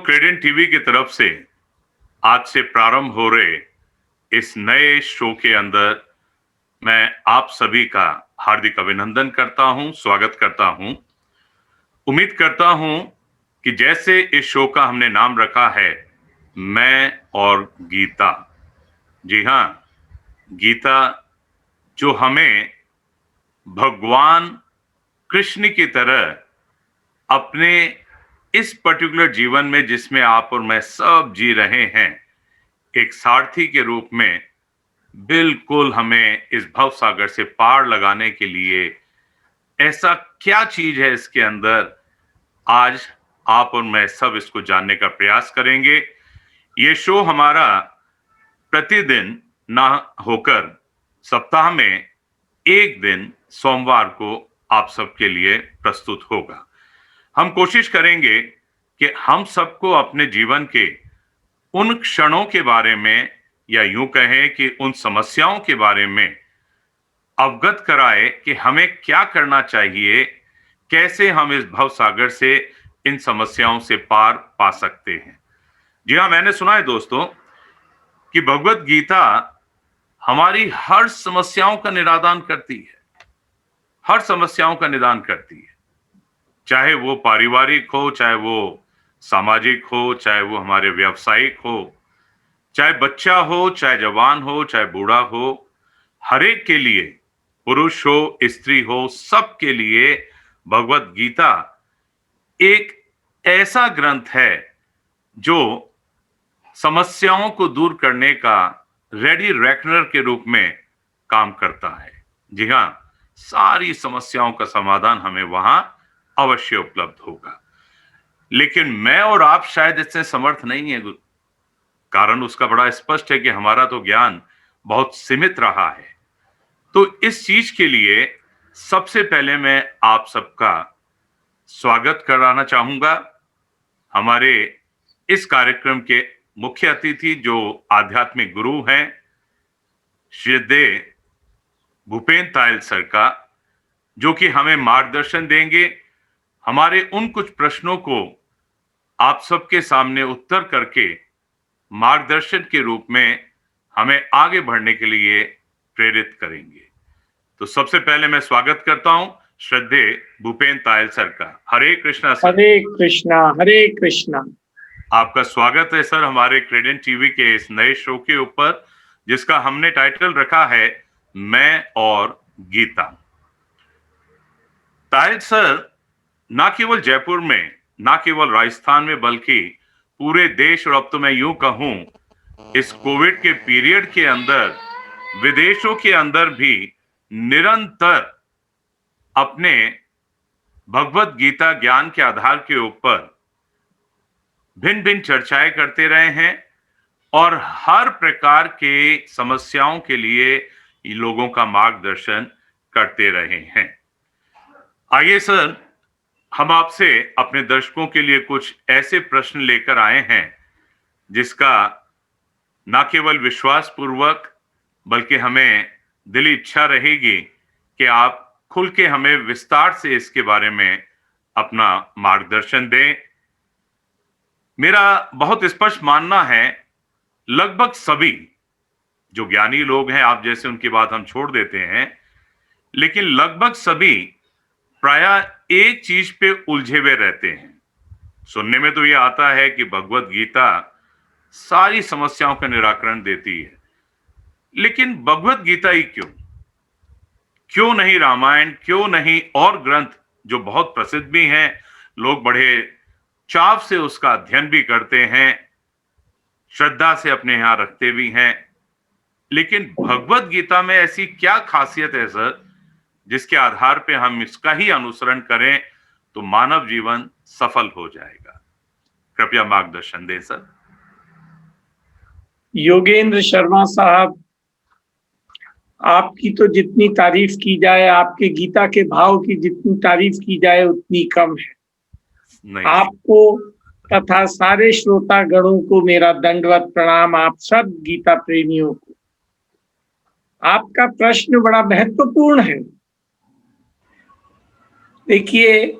क्रेडेंट TV की तरफ से आज से प्रारंभ हो रहे इस नए शो के अंदर मैं आप सभी का हार्दिक अभिनंदन करता हूं, स्वागत करता हूं। उम्मीद करता हूं कि जैसे इस शो का हमने नाम रखा है, मैं और गीता। जी हां, गीता जो हमें भगवान कृष्ण की तरह अपने इस पर्टिकुलर जीवन में जिसमें आप और मैं सब जी रहे हैं, एक सारथी के रूप में बिल्कुल हमें इस भव सागर से पार लगाने के लिए ऐसा क्या चीज है इसके अंदर, आज आप और मैं सब इसको जानने का प्रयास करेंगे। ये शो हमारा प्रतिदिन ना होकर सप्ताह में एक दिन सोमवार को आप सबके लिए प्रस्तुत होगा। हम कोशिश करेंगे कि हम सबको अपने जीवन के उन क्षणों के बारे में या यूं कहें कि उन समस्याओं के बारे में अवगत कराए कि हमें क्या करना चाहिए, कैसे हम इस भव सागर से इन समस्याओं से पार पा सकते हैं। जी हां, मैंने सुना है दोस्तों कि भगवत गीता हमारी हर समस्याओं का निरादान करती है, हर समस्याओं का निदान करती है, चाहे वो पारिवारिक हो, चाहे वो सामाजिक हो, चाहे वो हमारे व्यावसायिक हो, चाहे बच्चा हो, चाहे जवान हो, चाहे बूढ़ा हो, हर एक के लिए, पुरुष हो, स्त्री हो, सबके लिए भगवत गीता एक ऐसा ग्रंथ है जो समस्याओं को दूर करने का रेडी रेकनर के रूप में काम करता है। जी हां, सारी समस्याओं का समाधान हमें वहां अवश्य उपलब्ध होगा। लेकिन मैं और आप शायद इससे समर्थ नहीं है। कारण उसका बड़ा स्पष्ट है कि हमारा तो ज्ञान बहुत सीमित रहा है। तो इस चीज के लिए सबसे पहले मैं आप सबका स्वागत कराना चाहूंगा। हमारे इस कार्यक्रम के मुख्य अतिथि जो आध्यात्मिक गुरु हैं, श्रद्धेय भूपेन तायल सर का, जो कि हमें मार्गदर्शन देंगे, हमारे उन कुछ प्रश्नों को आप सबके सामने उत्तर करके मार्गदर्शन के रूप में हमें आगे बढ़ने के लिए प्रेरित करेंगे। तो सबसे पहले मैं स्वागत करता हूं श्रद्धेय भूपेन तायल सर का। हरे कृष्णा सर। हरे कृष्णा, हरे कृष्णा। आपका स्वागत है सर हमारे क्रेडेंट टीवी के इस नए शो के ऊपर, जिसका हमने टाइटल रखा है मैं और गीता। तायल सर ना केवल जयपुर में, ना केवल राजस्थान में, बल्कि पूरे देश और अब तो मैं यूं कहूं इस कोविड के पीरियड के अंदर विदेशों के अंदर भी निरंतर अपने भगवत गीता ज्ञान के आधार के ऊपर भिन्न भिन्न चर्चाएं करते रहे हैं और हर प्रकार के समस्याओं के लिए लोगों का मार्गदर्शन करते रहे हैं। आइए सर, हम आपसे अपने दर्शकों के लिए कुछ ऐसे प्रश्न लेकर आए हैं जिसका ना केवल विश्वास पूर्वक बल्कि हमें दिली इच्छा रहेगी कि आप खुल के हमें विस्तार से इसके बारे में अपना मार्गदर्शन दें। मेरा बहुत स्पष्ट मानना है, लगभग सभी जो ज्ञानी लोग हैं, आप जैसे उनकी बात हम छोड़ देते हैं, लेकिन लगभग सभी प्रायः एक चीज पे उलझे हुए रहते हैं। सुनने में तो ये आता है कि भगवत गीता सारी समस्याओं का निराकरण देती है, लेकिन भगवत गीता ही क्यों? क्यों नहीं रामायण, क्यों नहीं और ग्रंथ जो बहुत प्रसिद्ध भी हैं, लोग बड़े चाव से उसका अध्ययन भी करते हैं, श्रद्धा से अपने यहां रखते भी हैं, लेकिन भगवत गीता में ऐसी क्या खासियत है सर जिसके आधार पे हम इसका ही अनुसरण करें तो मानव जीवन सफल हो जाएगा? कृपया मार्गदर्शन दें सर। योगेंद्र शर्मा साहब, आपकी तो जितनी तारीफ की जाए, आपके गीता के भाव की जितनी तारीफ की जाए उतनी कम है। नहीं, आपको तथा सारे श्रोतागणों को मेरा दंडवत प्रणाम, आप सब गीता प्रेमियों को। आपका प्रश्न बड़ा महत्वपूर्ण है। देखिए,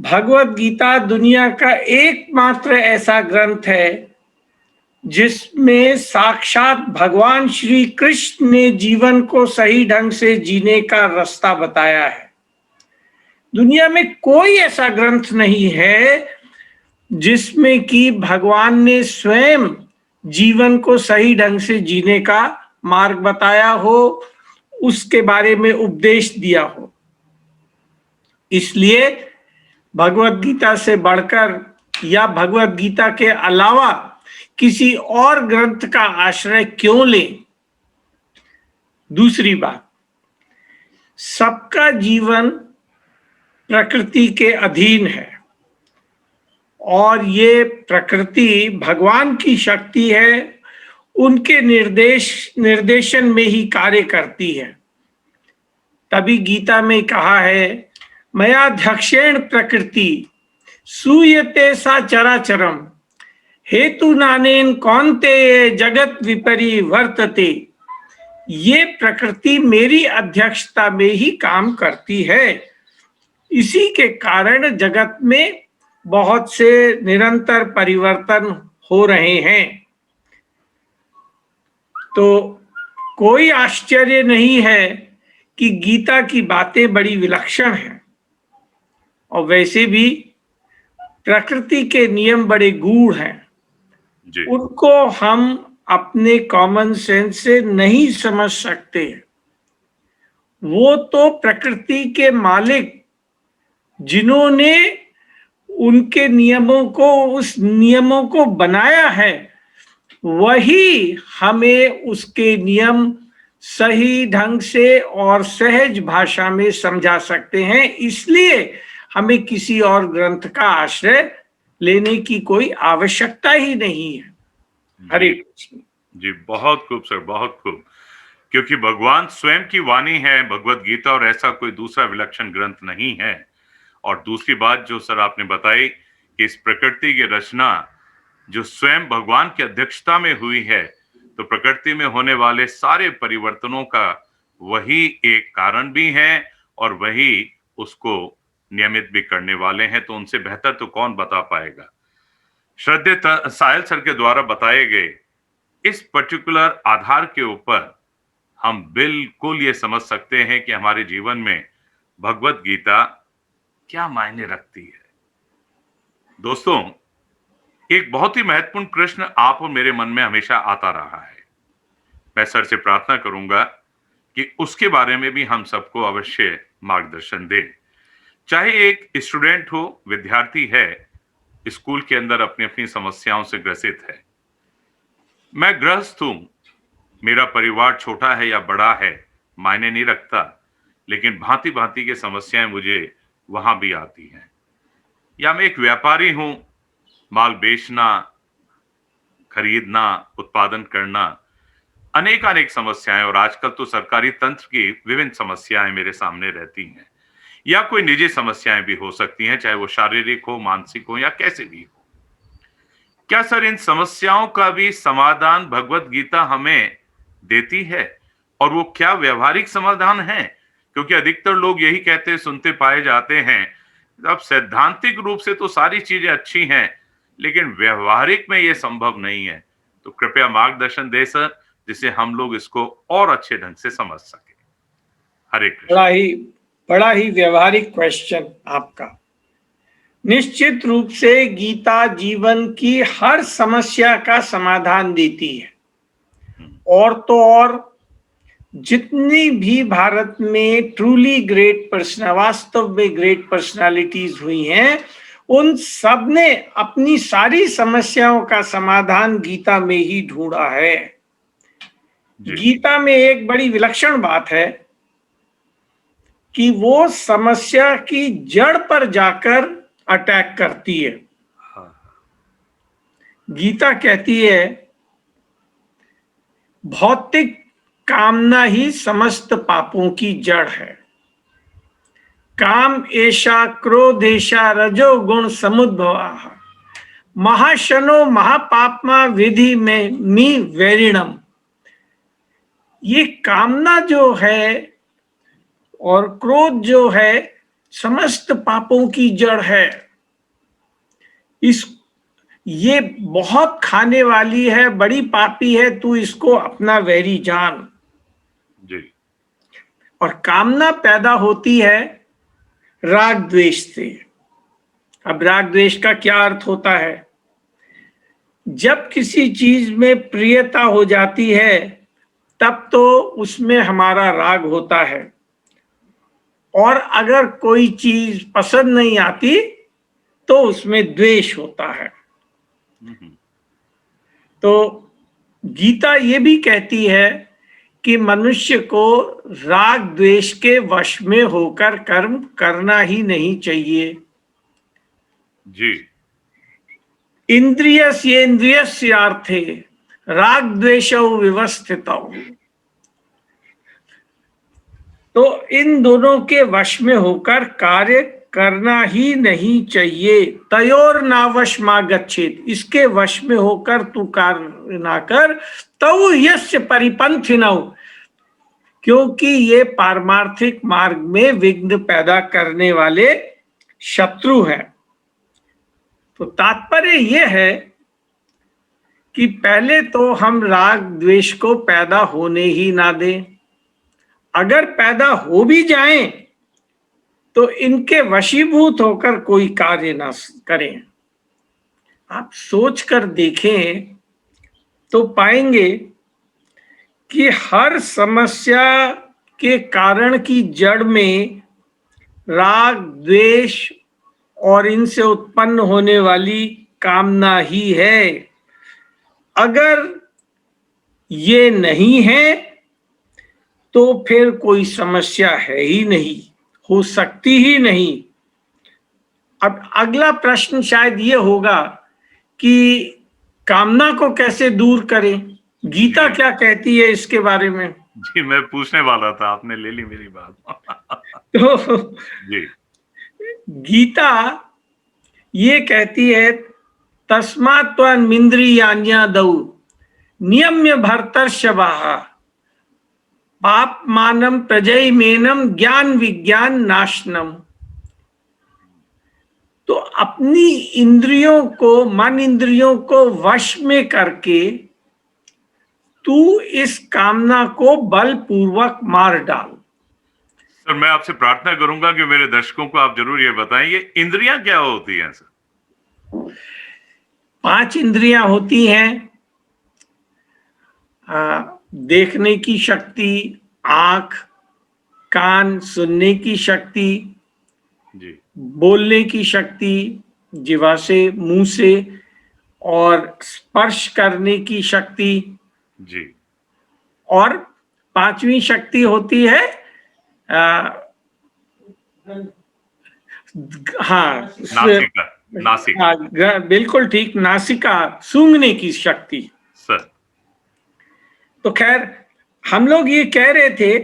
भगवत गीता दुनिया का एकमात्र ऐसा ग्रंथ है जिसमें साक्षात भगवान श्री कृष्ण ने जीवन को सही ढंग से जीने का रास्ता बताया है। दुनिया में कोई ऐसा ग्रंथ नहीं है जिसमें कि भगवान ने स्वयं जीवन को सही ढंग से जीने का मार्ग बताया हो, उसके बारे में उपदेश दिया हो। इसलिए भगवत गीता से बढ़कर या भगवत गीता के अलावा किसी और ग्रंथ का आश्रय क्यों लें? दूसरी बात, सबका जीवन प्रकृति के अधीन है और ये प्रकृति भगवान की शक्ति है, उनके निर्देशन में ही कार्य करती है। तभी गीता में कहा है, मया ध्यक्षेण प्रकृति सूयते सा चराचरम हेतु नानेन कौन्तेय जगत विपरिवर्तते। ये प्रकृति मेरी अध्यक्षता में ही काम करती है, इसी के कारण जगत में बहुत से निरंतर परिवर्तन हो रहे हैं। तो कोई आश्चर्य नहीं है कि गीता की बातें बड़ी विलक्षण हैं और वैसे भी प्रकृति के नियम बड़े गूढ़ हैं जी। उनको हम अपने कॉमन सेंस से नहीं समझ सकते। वो तो प्रकृति के मालिक जिन्होंने उनके उस नियमों को बनाया है, वही हमें उसके नियम सही ढंग से और सहज भाषा में समझा सकते हैं। इसलिए हमें किसी और ग्रंथ का आश्रय लेने की कोई आवश्यकता ही नहीं है। हरे कृष्ण जी, बहुत खूब सर, बहुत खूब। क्योंकि भगवान स्वयं की वाणी है भगवत गीता, और ऐसा कोई दूसरा विलक्षण ग्रंथ नहीं है। और दूसरी बात जो सर आपने बताई कि इस प्रकृति की रचना जो स्वयं भगवान की अध्यक्षता में हुई है, तो प्रकृति में होने वाले सारे परिवर्तनों का वही एक कारण भी है और वही उसको नियमित भी करने वाले हैं। तो उनसे बेहतर तो कौन बता पाएगा। श्रद्धेय साहिल सर के द्वारा बताए गए इस पर्टिकुलर आधार के ऊपर हम बिल्कुल ये समझ सकते हैं कि हमारे जीवन में भगवत गीता क्या मायने रखती है। दोस्तों, एक बहुत ही महत्वपूर्ण प्रश्न आप और मेरे मन में हमेशा आता रहा है। मैं सर से प्रार्थना करूंगा कि उसके बारे में भी हम सबको अवश्य मार्गदर्शन दें। चाहे एक स्टूडेंट हो, विद्यार्थी है, स्कूल के अंदर अपनी अपनी समस्याओं से ग्रसित है। मैं गृहस्थ हूं, मेरा परिवार छोटा है या बड़ा है मायने नहीं रखता, लेकिन भांति भांति की समस्याएं मुझे वहां भी आती हैं। या मैं एक व्यापारी हूं, माल बेचना, खरीदना, उत्पादन करना, अनेक समस्याएं, और आजकल तो सरकारी तंत्र की विभिन्न समस्याएं मेरे सामने रहती हैं। या कोई निजी समस्याएं भी हो सकती हैं, चाहे वो शारीरिक हो, मानसिक हो या कैसे भी हो। क्या सर इन समस्याओं का भी समाधान भगवत गीता हमें देती है? और वो क्या व्यवहारिक समाधान है? क्योंकि अधिकतर लोग यही कहते सुनते पाए जाते हैं, अब सैद्धांतिक रूप से तो सारी चीजें अच्छी हैं, लेकिन व्यवहारिक में ये संभव नहीं है। तो कृपया मार्गदर्शन दे सर, जिससे हम लोग इसको और अच्छे ढंग से समझ सके। हरे कृष्ण। बड़ा ही व्यवहारिक क्वेश्चन आपका। निश्चित रूप से गीता जीवन की हर समस्या का समाधान देती है। और तो और जितनी भी भारत में ट्रूली ग्रेट पर्सन, वास्तव में ग्रेट पर्सनालिटीज हुई हैं, उन सब ने अपनी सारी समस्याओं का समाधान गीता में ही ढूंढा है। गीता में एक बड़ी विलक्षण बात है कि वो समस्या की जड़ पर जाकर अटैक करती है। गीता कहती है, भौतिक कामना ही समस्त पापों की जड़ है। काम एषा क्रोधेशा रजो गुण समुद्भवा महाशनो महापापमा विधि में मी वैरिणम। ये कामना जो है और क्रोध जो है, समस्त पापों की जड़ है। इस ये बहुत खाने वाली है, बड़ी पापी है, तू इसको अपना वैरी जान। जी। और कामना पैदा होती है राग द्वेष से। अब राग द्वेष का क्या अर्थ होता है? जब किसी चीज में प्रियता हो जाती है तब तो उसमें हमारा राग होता है, और अगर कोई चीज पसंद नहीं आती तो उसमें द्वेष होता है। तो गीता ये भी कहती है कि मनुष्य को राग द्वेष के वश में होकर कर्म करना ही नहीं चाहिए। जी। इंद्रियस्येन्द्रियस्यार्थे राग द्वेषौ विवस्थितौ। तो इन दोनों के वश में होकर कार्य करना ही नहीं चाहिए। तयोर नावश मा गच्छेत, इसके वश में होकर तू कार्य ना कर। तौ यस्य परिपंथिनौ, क्योंकि ये पारमार्थिक मार्ग में विघ्न पैदा करने वाले शत्रु हैं। तो तात्पर्य यह है कि पहले तो हम राग द्वेष को पैदा होने ही ना दें। अगर पैदा हो भी जाएं तो इनके वशीभूत होकर कोई कार्य ना करें। आप सोच कर देखें तो पाएंगे कि हर समस्या के कारण की जड़ में राग द्वेष और इनसे उत्पन्न होने वाली कामना ही है। अगर ये नहीं है तो फिर कोई समस्या है ही नहीं, हो सकती ही नहीं। अब अगला प्रश्न शायद ये होगा कि कामना को कैसे दूर करें, गीता क्या कहती है इसके बारे में? जी, मैं पूछने वाला था, आपने ले ली मेरी बात। तो जी। गीता ये कहती है, तस्मात् त्वन्मिन्द्रियाण्यादौ नियम्य भर्तर्षभाः पाप मानम प्रजयमेनम ज्ञान विज्ञान नाशनम। तो अपनी इंद्रियों को, मन इंद्रियों को वश में करके तू इस कामना को बलपूर्वक मार डाल। सर, मैं आपसे प्रार्थना करूंगा कि मेरे दर्शकों को आप जरूर ये बताएं, ये इंद्रियां क्या होती हैं सर? 5 इंद्रियां होती हैं। देखने की शक्ति, आंख, कान, सुनने की शक्ति, जी। बोलने की शक्ति जिह्वा से, मुंह से, और स्पर्श करने की शक्ति, जी। और 5वीं शक्ति होती है नासिका। नासिका। बिल्कुल ठीक, नासिका, सूंघने की शक्ति। सर। तो खैर, हम लोग ये कह रहे थे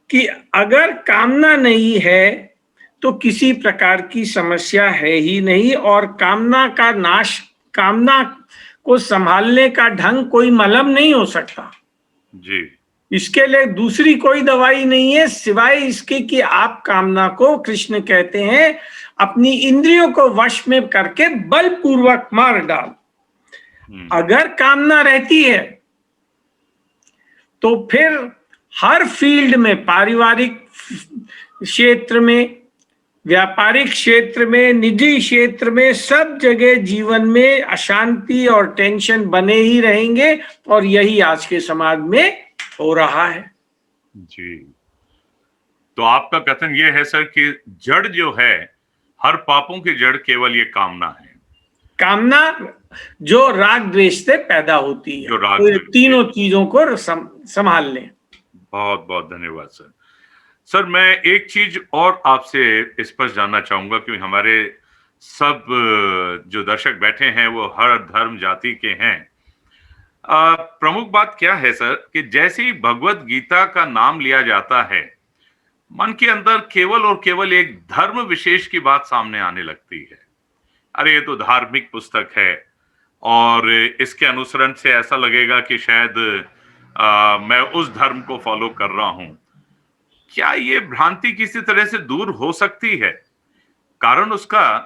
कि अगर कामना नहीं है तो किसी प्रकार की समस्या है ही नहीं, और कामना का नाश, कामना को संभालने का ढंग कोई मलहम नहीं हो सकता। जी। इसके लिए दूसरी कोई दवाई नहीं है सिवाय इसके कि आप कामना को, कृष्ण कहते हैं, अपनी इंद्रियों को वश में करके बलपूर्वक मार डाल। अगर कामना रहती है तो फिर हर फील्ड में, पारिवारिक क्षेत्र में, व्यापारिक क्षेत्र में, निजी क्षेत्र में, सब जगह जीवन में अशांति और टेंशन बने ही रहेंगे, और यही आज के समाज में हो रहा है। जी। तो आपका कथन ये है सर कि जड़ जो है, हर पापों की जड़ केवल ये कामना है। कामना जो राग द्वेष से पैदा होती है, तो तीनों चीजों को संभाल लें। बहुत बहुत धन्यवाद सर। सर, मैं एक चीज और आपसे स्पष्ट जानना चाहूंगा कि हमारे सब जो दर्शक बैठे हैं वो हर धर्म जाति के हैं। प्रमुख बात क्या है सर कि जैसे ही भगवत गीता का नाम लिया जाता है, मन के अंदर केवल और केवल एक धर्म विशेष की बात सामने आने लगती है। अरे ये तो धार्मिक पुस्तक है और इसके अनुसरण से ऐसा लगेगा कि शायद मैं उस धर्म को फॉलो कर रहा हूं। क्या ये भ्रांति किसी तरह से दूर हो सकती है? कारण उसका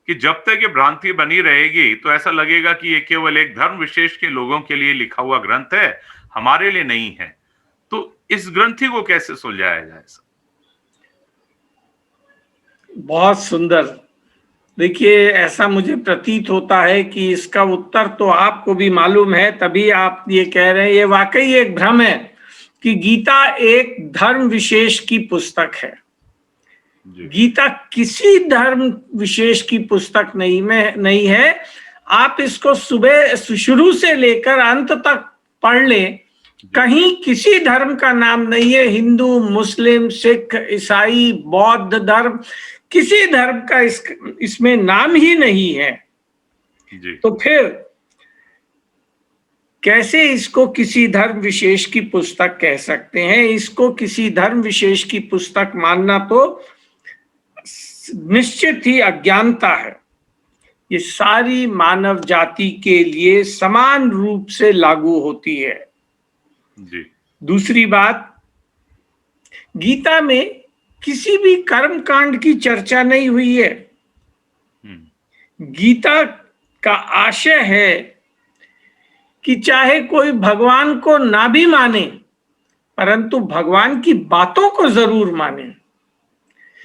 कि जब तक ये भ्रांति बनी रहेगी तो ऐसा लगेगा कि ये केवल एक धर्म विशेष के लोगों के लिए लिखा हुआ ग्रंथ है, हमारे लिए नहीं है। तो इस ग्रंथि को कैसे सुलझाया जाए सर? बहुत सुंदर। देखिए, ऐसा मुझे प्रतीत होता है कि इसका उत्तर तो आपको भी मालूम है, तभी आप ये कह रहे हैं। ये वाकई एक भ्रम है कि गीता एक धर्म विशेष की पुस्तक है। जी, गीता किसी धर्म विशेष की पुस्तक नहीं है। आप इसको सुबह शुरू से लेकर अंत तक पढ़ लें, कहीं किसी धर्म का नाम नहीं है। हिंदू, मुस्लिम, सिख, ईसाई, बौद्ध धर्म, किसी धर्म का इसमें नाम ही नहीं है। जी, तो फिर कैसे इसको किसी धर्म विशेष की पुस्तक कह सकते हैं? इसको किसी धर्म विशेष की पुस्तक मानना तो निश्चित ही अज्ञानता है। ये सारी मानव जाति के लिए समान रूप से लागू होती है। जी, दूसरी बात, गीता में किसी भी कर्म कांड की चर्चा नहीं हुई है। गीता का आशय है कि चाहे कोई भगवान को ना भी माने, परंतु भगवान की बातों को जरूर माने।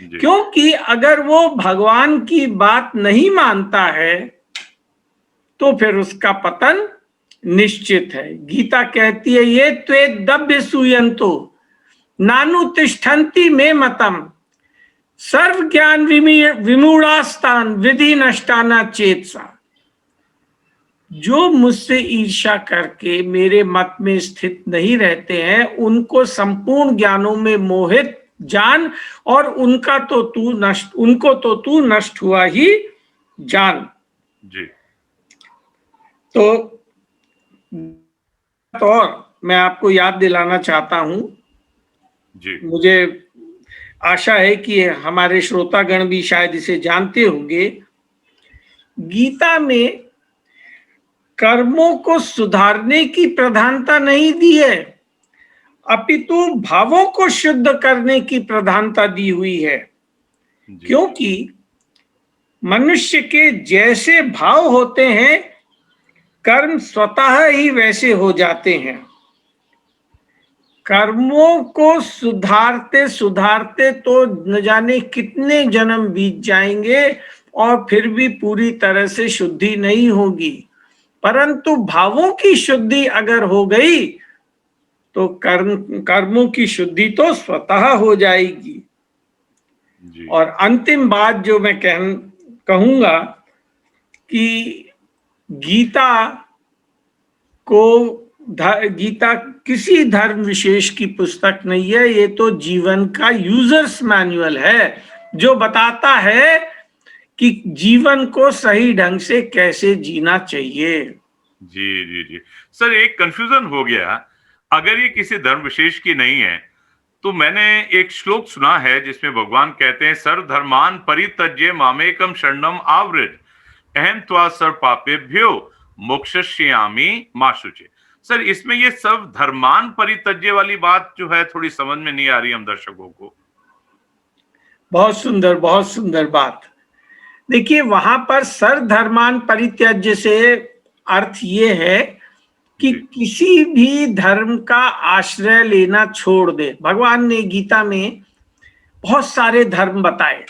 जी, क्योंकि अगर वो भगवान की बात नहीं मानता है तो फिर उसका पतन निश्चित है। गीता कहती है, ये त्वेदभ्य सूयंतो नानु तिष्ठन्ति मे मतम सर्व ज्ञान विमूढ़ास्तान विधि नष्टाना चेतसा। जो मुझसे ईर्ष्या करके मेरे मत में स्थित नहीं रहते हैं, उनको संपूर्ण ज्ञानों में मोहित जान, और उनको तो तू नष्ट हुआ ही जान। जी, तो और मैं आपको याद दिलाना चाहता हूं, जी, मुझे आशा है कि हमारे श्रोतागण भी शायद इसे जानते होंगे। गीता में कर्मों को सुधारने की प्रधानता नहीं दी है, अपितु भावों को शुद्ध करने की प्रधानता दी हुई है। जी, क्योंकि मनुष्य के जैसे भाव होते हैं, कर्म स्वतः ही वैसे हो जाते हैं। कर्मों को सुधारते सुधारते तो न जाने कितने जन्म बीत जाएंगे और फिर भी पूरी तरह से शुद्धि नहीं होगी। परंतु भावों की शुद्धि अगर हो गई तो कर्मों की शुद्धि तो स्वतः हो जाएगी। जी, और अंतिम बात जो मैं कहूंगा कि गीता गीता किसी धर्म विशेष की पुस्तक नहीं है। ये तो जीवन का यूजर्स मैनुअल है, जो बताता है कि जीवन को सही ढंग से कैसे जीना चाहिए। जी, जी, जी। सर, एक कंफ्यूजन हो गया। अगर ये किसी धर्म विशेष की नहीं है, तो मैंने एक श्लोक सुना है जिसमें भगवान कहते हैं, सर्वधर्मान् परित्यज्य मामेकं शरणम आवृज अहं त्वा सर्व पापेभ्यो मोक्षयिष्यामि मा शुचे। सर, इसमें ये सब धर्मान परित्यज्य वाली बात जो है थोड़ी समझ में नहीं आ रही हम दर्शकों को। बहुत सुंदर बात। देखिए, वहां पर सर्वधर्मान परित्यज्य से अर्थ ये है कि जी, किसी भी धर्म का आश्रय लेना छोड़ दे। भगवान ने गीता में बहुत सारे धर्म बताए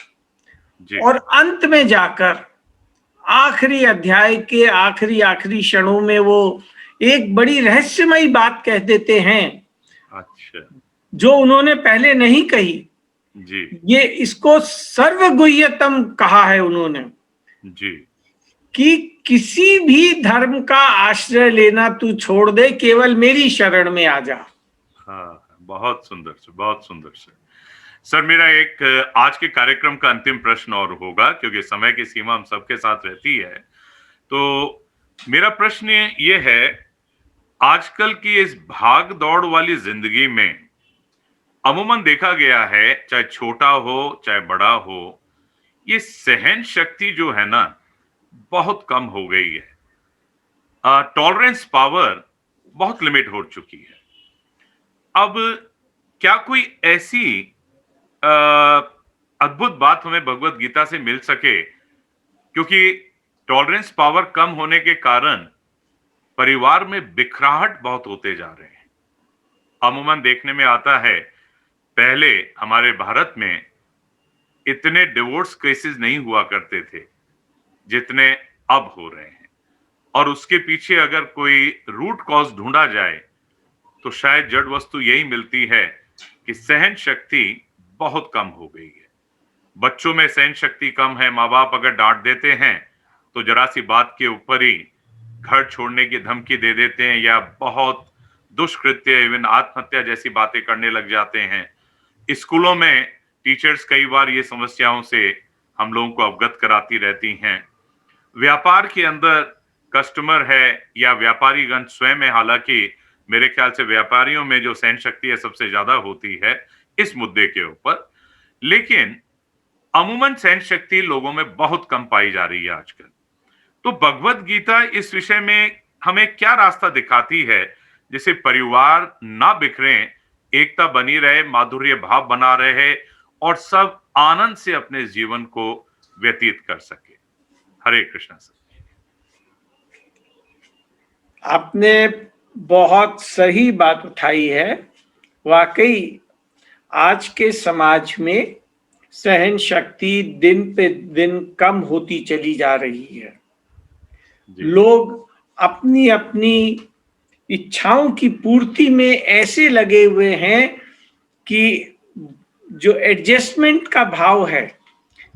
जी, और अंत में जाकर आखिरी अध्याय के आखिरी क्षणों में वो एक बड़ी रहस्यमयी बात कह देते हैं, अच्छा, जो उन्होंने पहले नहीं कही। जी, ये इसको सर्वगुह्यतम कहा है उन्होंने, जी, कि किसी भी धर्म का आश्रय लेना तू छोड़ दे, केवल मेरी शरण में आ जा। हाँ, बहुत सुंदर सर, बहुत सुंदर सर। सर, मेरा एक आज के कार्यक्रम का अंतिम प्रश्न और होगा, क्योंकि समय की सीमा हम सबके साथ रहती है। तो मेरा प्रश्न ये है, आजकल की इस भाग दौड़ वाली जिंदगी में अमूमन देखा गया है, चाहे छोटा हो चाहे बड़ा हो, ये सहन शक्ति जो है ना, बहुत कम हो गई है। टॉलरेंस पावर बहुत लिमिट हो चुकी है। अब क्या कोई ऐसी अद्भुत बात हमें भगवत गीता से मिल सके, क्योंकि टॉलरेंस पावर कम होने के कारण परिवार में बिखराहट बहुत होते जा रहे हैं। अमूमन देखने में आता है, पहले हमारे भारत में इतने डिवोर्स केसेस नहीं हुआ करते थे जितने अब हो रहे हैं, और उसके पीछे अगर कोई रूट कॉज ढूंढा जाए तो शायद जड़ वस्तु यही मिलती है कि सहन शक्ति बहुत कम हो गई है। बच्चों में सहन शक्ति कम है। माँ बाप अगर डांट देते हैं तो जरा सी बात के ऊपर ही घर छोड़ने की धमकी दे देते हैं, या बहुत दुष्कृत्य, इवन आत्महत्या जैसी बातें करने लग जाते हैं। स्कूलों में टीचर्स कई बार ये समस्याओं से हम लोगों को अवगत कराती रहती हैं। व्यापार के अंदर कस्टमर है या व्यापारीगण स्वयं है, हालांकि मेरे ख्याल से व्यापारियों में जो सहन शक्ति है सबसे ज्यादा होती है इस मुद्दे के ऊपर, लेकिन अमूमन सहन शक्ति लोगों में बहुत कम पाई जा रही है आजकल। तो भगवत गीता इस विषय में हमें क्या रास्ता दिखाती है जिससे परिवार ना बिखरे, एकता बनी रहे, माधुर्य भाव बना रहे और सब आनंद से अपने जीवन को व्यतीत कर सके। हरे कृष्णा सर। आपने बहुत सही बात उठाई है। वाकई आज के समाज में सहन शक्ति दिन पे दिन कम होती चली जा रही है। लोग अपनी अपनी इच्छाओं की पूर्ति में ऐसे लगे हुए हैं कि जो एडजस्टमेंट का भाव है,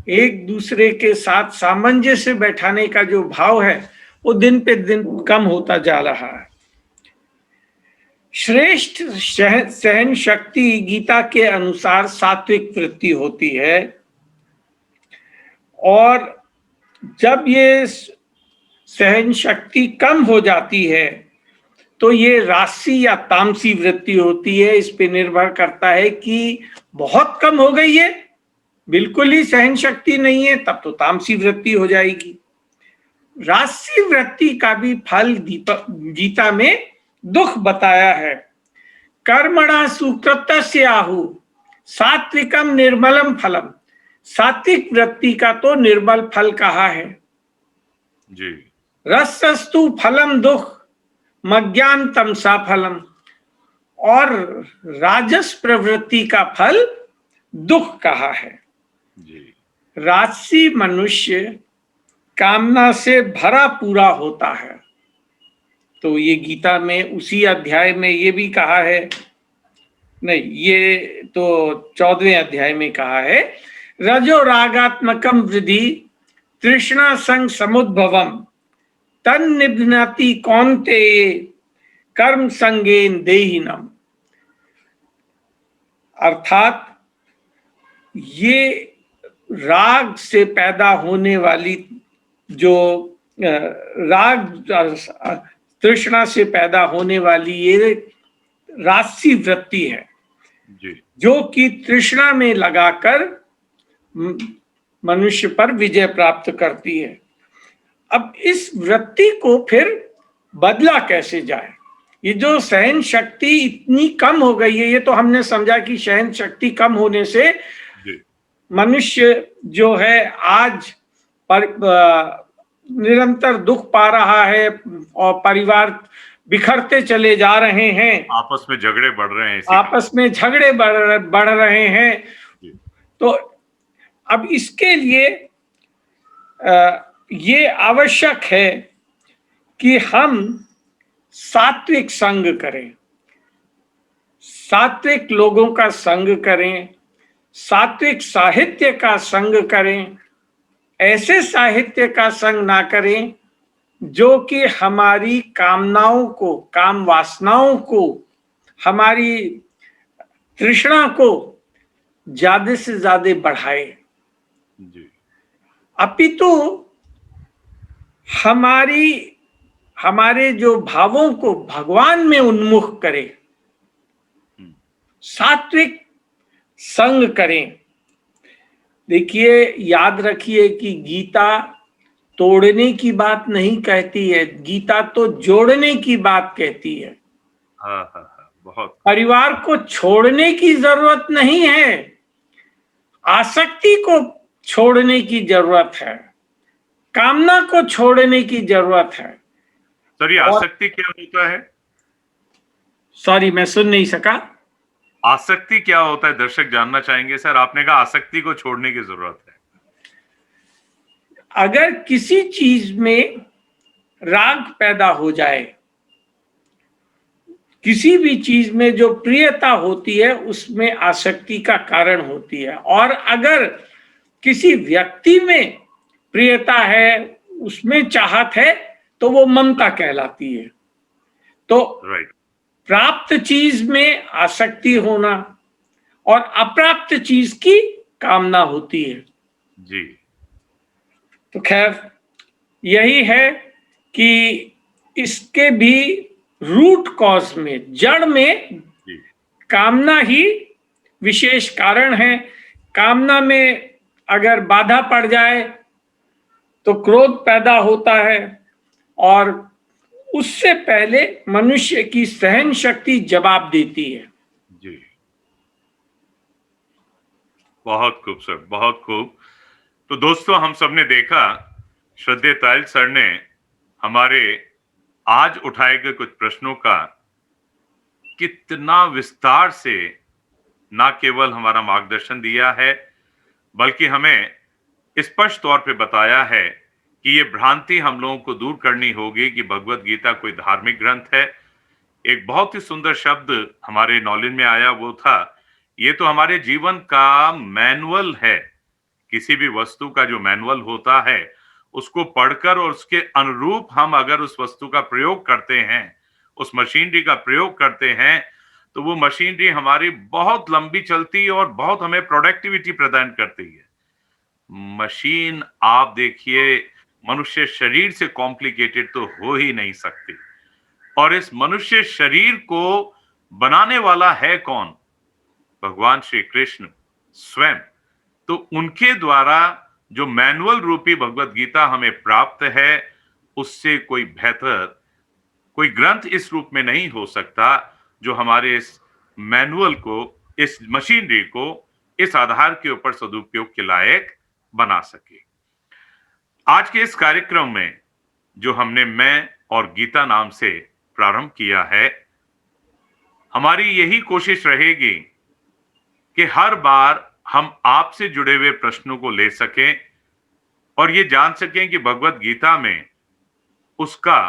एक दूसरे के साथ सामंजस्य बैठाने का जो भाव है, वो दिन पे दिन कम होता जा रहा है। श्रेष्ठ सहन शक्ति गीता के अनुसार सात्विक वृत्ति होती है, और जब ये सहन शक्ति कम हो जाती है तो ये राजसी या तामसी वृत्ति होती है। इस पे निर्भर करता है कि बहुत कम हो गई है, बिल्कुल ही सहन शक्ति नहीं है, तब तो तामसी वृत्ति हो जाएगी। राजसी वृत्ति का भी फल गीता में दुख बताया है। कर्मणा सुकृतस्य आहु सात्विकम निर्मलम फलम। सात्विक वृत्ति का तो निर्मल फल कहा है जी। रसस्तु फलम दुख मज्ञान तमसा फलम। और राजस प्रवृत्ति का फल दुख कहा है जी। राजसी मनुष्य कामना से भरा पूरा होता है। तो ये गीता में उसी अध्याय में ये भी कहा है, नहीं, ये तो 14वें अध्याय में कहा है, रजो रागात्मकम वृद्धि तृष्णा संग समुद्भवम तन निबनाति कौन्ते कर्म संगेन देहिनम। अर्थात ये राग से पैदा होने वाली जो राग तृष्णा से पैदा होने वाली ये राजसी वृत्ति है जी। जो कि तृष्णा में लगाकर मनुष्य पर विजय प्राप्त करती है। अब इस वृत्ति को फिर बदला कैसे जाए? ये जो सहन शक्ति इतनी कम हो गई है, ये तो हमने समझा कि सहन शक्ति कम होने से मनुष्य जो है आज निरंतर दुख पा रहा है और परिवार बिखरते चले जा रहे हैं, आपस में झगड़े बढ़ रहे हैं, आपस में झगड़े बढ़ रहे हैं। तो अब इसके लिए ये आवश्यक है कि हम सात्विक संग करें, सात्विक लोगों का संग करें, सात्विक साहित्य का संग करें। ऐसे साहित्य का संग ना करें जो कि हमारी कामनाओं को, काम वासनाओं को, हमारी तृष्णा को ज्यादा से ज्यादा बढ़ाए, अपितु हमारे जो भावों को भगवान में उन्मुख करे, सात्विक संग करें। देखिए, याद रखिए कि गीता तोड़ने की बात नहीं कहती है, गीता तो जोड़ने की बात कहती है। हाँ, बहुत। परिवार को छोड़ने की जरूरत नहीं है, आसक्ति को छोड़ने की जरूरत है, कामना को छोड़ने की जरूरत है। सर, ये आसक्ति क्या होता है? सॉरी, मैं सुन नहीं सका। आसक्ति क्या होता है, दर्शक जानना चाहेंगे। सर, आपने कहा आसक्ति को छोड़ने की जरूरत है। अगर किसी चीज में राग पैदा हो जाए, किसी भी चीज में जो प्रियता होती है उसमें आसक्ति का कारण होती है, और अगर किसी व्यक्ति में प्रियता है, उसमें चाहत है, तो वो ममता कहलाती है। तो राइट। प्राप्त चीज में आसक्ति होना और अप्राप्त चीज की कामना होती है। जी। तो खैर, यही है कि इसके भी रूट कॉज में, जड़ में जी। कामना ही विशेष कारण है। कामना में अगर बाधा पड़ जाए तो क्रोध पैदा होता है, और उससे पहले मनुष्य की सहन शक्ति जवाब देती है। जी, बहुत खूब सर, बहुत खूब। तो दोस्तों, हम सबने देखा श्रद्धेय तायल सर ने हमारे आज उठाए गए कुछ प्रश्नों का कितना विस्तार से ना केवल हमारा मार्गदर्शन दिया है, बल्कि हमें स्पष्ट तौर पे बताया है कि ये भ्रांति हम लोगों को दूर करनी होगी कि भगवत गीता कोई धार्मिक ग्रंथ है। एक बहुत ही सुंदर शब्द हमारे नॉलेज में आया, वो था, ये तो हमारे जीवन का मैनुअल है। किसी भी वस्तु का जो मैनुअल होता है, उसको पढ़कर और उसके अनुरूप हम अगर उस वस्तु का प्रयोग करते हैं, उस मशीनरी का प्रयोग करते हैं, तो वो मशीनरी हमारी बहुत लंबी चलती है और बहुत हमें प्रोडक्टिविटी प्रदान करती है। मशीन आप देखिए, मनुष्य शरीर से कॉम्प्लिकेटेड तो हो ही नहीं सकती। और इस मनुष्य शरीर को बनाने वाला है कौन? भगवान श्री कृष्ण स्वयं। तो उनके द्वारा जो मैनुअल रूपी भगवत गीता हमें प्राप्त है, उससे कोई बेहतर कोई ग्रंथ इस रूप में नहीं हो सकता जो हमारे इस मैनुअल को, इस मशीनरी को, इस आधार के ऊपर सदुपयोग के लायक बना सके। आज के इस कार्यक्रम में जो हमने मैं और गीता नाम से प्रारंभ किया है, हमारी यही कोशिश रहेगी कि हर बार हम आपसे जुड़े हुए प्रश्नों को ले सकें और ये जान सकें कि भगवत गीता में उसका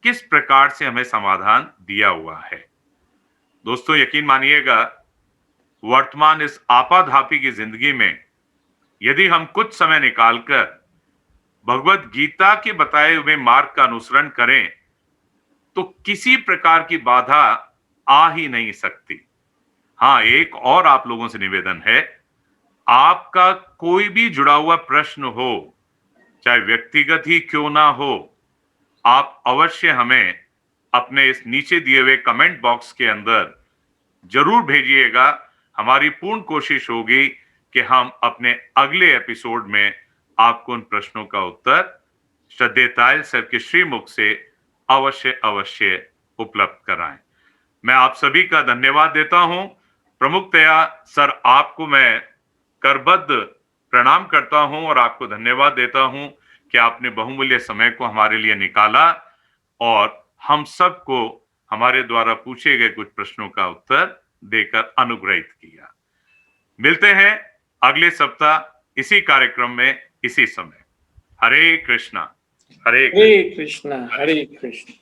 किस प्रकार से हमें समाधान दिया हुआ है। दोस्तों, यकीन मानिएगा, वर्तमान इस आपाधापी की जिंदगी में यदि हम कुछ समय निकालकर भगवत गीता के बताए हुए मार्ग का अनुसरण करें, तो किसी प्रकार की बाधा आ ही नहीं सकती। हाँ, एक और आप लोगों से निवेदन है, आपका कोई भी जुड़ा हुआ प्रश्न हो, चाहे व्यक्तिगत ही क्यों ना हो, आप अवश्य हमें अपने इस नीचे दिए हुए कमेंट बॉक्स के अंदर जरूर भेजिएगा। हमारी पूर्ण कोशिश होगी कि हम अपने अगले एपिसोड में आपको उन प्रश्नों का उत्तर श्रद्धेय तायल सर के श्रीमुख से अवश्य अवश्य उपलब्ध कराएं। मैं आप सभी का धन्यवाद देता हूं। प्रमुखतया सर, आपको मैं करबद्ध प्रणाम करता हूं और आपको धन्यवाद देता हूं कि आपने बहुमूल्य समय को हमारे लिए निकाला और हम सबको हमारे द्वारा पूछे गए कुछ प्रश्नों का उत्तर देकर अनुग्रहित किया। मिलते हैं अगले सप्ताह इसी कार्यक्रम में, इसी समय। हरे कृष्णा। हरे कृष्णा। हरे कृष्णा, हरे कृष्ण।